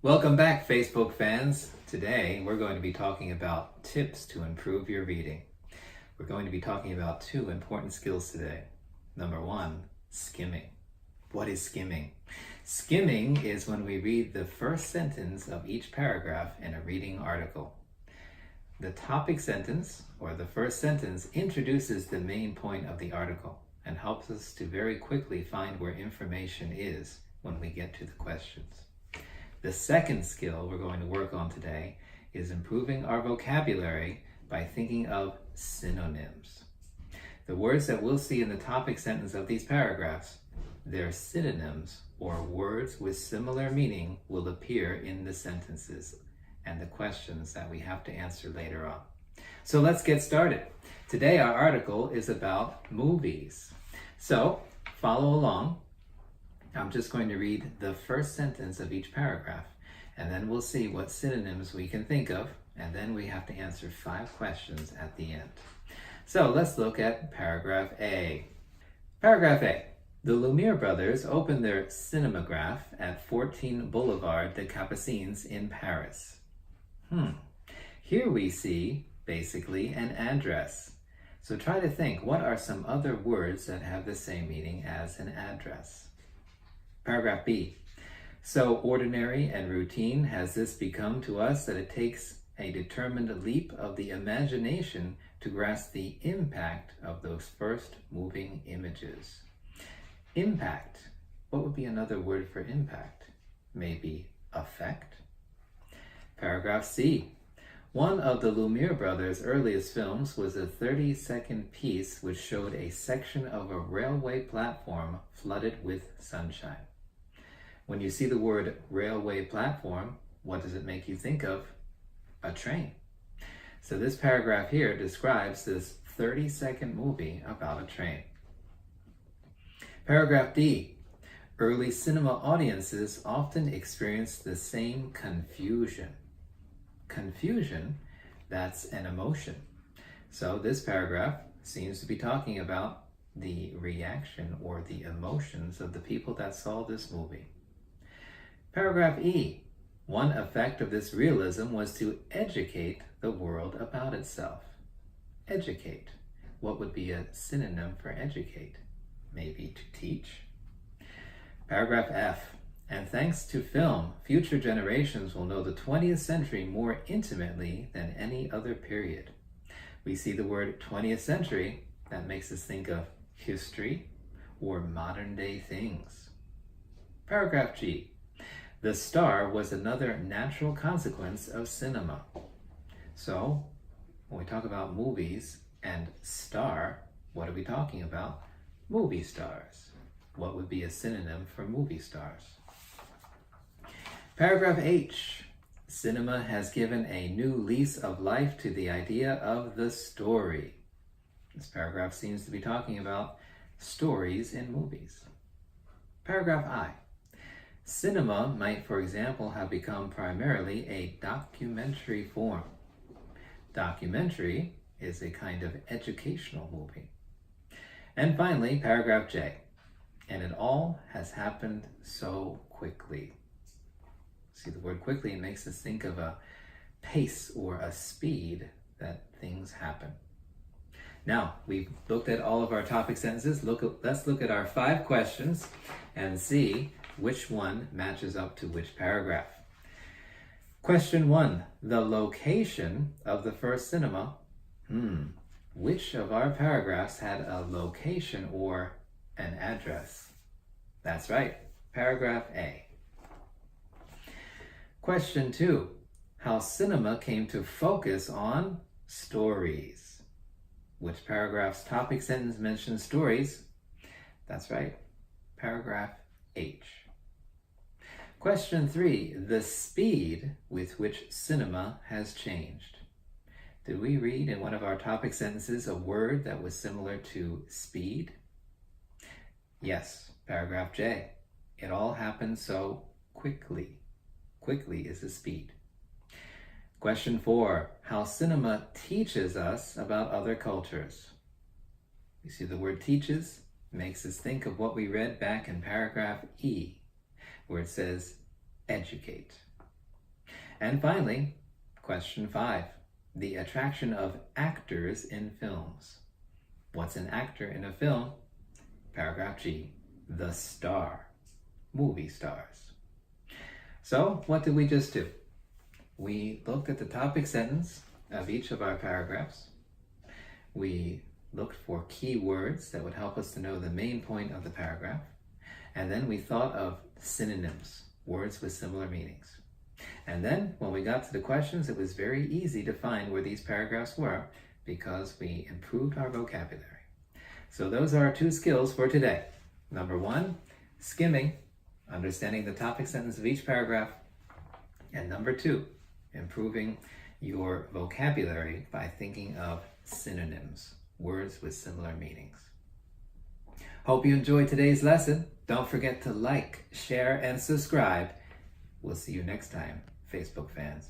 Welcome back, Facebook fans. Today, we're going to be talking about tips to improve your reading. We're going to be talking about two important skills today. Number one, skimming. What is skimming? Skimming is when we read the first sentence of each paragraph in a reading article. The topic sentence, or the first sentence, introduces the main point of the article and helps us to very quickly find where information is when we get to the questions. The second skill we're going to work on today is improving our vocabulary by thinking of synonyms. The words that we'll see in the topic sentence of these paragraphs, their synonyms, or words with similar meaning, will appear in the sentences and the questions that we have to answer later on. So let's get started. Today our article is about movies. So follow along. I'm just going to read the first sentence of each paragraph, and then we'll see what synonyms we can think of, and then we have to answer 5 questions at the end. So let's look at paragraph A. Paragraph A. The Lumiere brothers opened their cinematograph at 14 Boulevard des Capucines in Paris. Here we see, basically, an address. So try to think, what are some other words that have the same meaning as an address? Paragraph B. So ordinary and routine has this become to us that it takes a determined leap of the imagination to grasp the impact of those first moving images. Impact. What would be another word for impact? Maybe effect? Paragraph C. One of the Lumiere brothers' earliest films was a 30-second piece which showed a section of a railway platform flooded with sunshine. When you see the word railway platform, what does it make you think of? A train. So this paragraph here describes this 30-second movie about a train. Paragraph D. Early cinema audiences often experience the same confusion. Confusion, that's an emotion. So this paragraph seems to be talking about the reaction or the emotions of the people that saw this movie. Paragraph E. One effect of this realism was to educate the world about itself. Educate. What would be a synonym for educate? Maybe to teach. Paragraph F. And thanks to film, future generations will know the 20th century more intimately than any other period. We see the word 20th century, that makes us think of history or modern day things. Paragraph G. The star was another natural consequence of cinema. So, when we talk about movies and star, what are we talking about? Movie stars. What would be a synonym for movie stars? Paragraph H. Cinema has given a new lease of life to the idea of the story. This paragraph seems to be talking about stories in movies. Paragraph I. Cinema might, for example, have become primarily a documentary form. Documentary is a kind of educational movie. And finally, paragraph J. And it all has happened so quickly. See the word quickly, it makes us think of a pace or a speed that things happen. Now, we've looked at all of our topic sentences. Let's look at our 5 questions and see which one matches up to which paragraph. Question 1. The location of the first cinema. Which of our paragraphs had a location or an address? That's right, paragraph A. Question 2. How cinema came to focus on stories. Which paragraph's topic sentence mentions stories? That's right, paragraph H. Question 3. The speed with which cinema has changed. Did we read in one of our topic sentences a word that was similar to speed? Yes, paragraph J. It all happened so quickly. Quickly is the speed. Question 4. How cinema teaches us about other cultures. You see the word teaches makes us think of what we read back in paragraph E, where it says educate. And finally, question 5, the attraction of actors in films. What's an actor in a film? Paragraph G, the star, movie stars. So what did we just do? We looked at the topic sentence of each of our paragraphs. We looked for key words that would help us to know the main point of the paragraph. And then we thought of synonyms, words with similar meanings. And then when we got to the questions, it was very easy to find where these paragraphs were because we improved our vocabulary. So those are our 2 skills for today. Number 1, skimming, understanding the topic sentence of each paragraph. And number 2, improving your vocabulary by thinking of synonyms, words with similar meanings. Hope you enjoyed today's lesson. Don't forget to like, share, and subscribe. We'll see you next time, Facebook fans.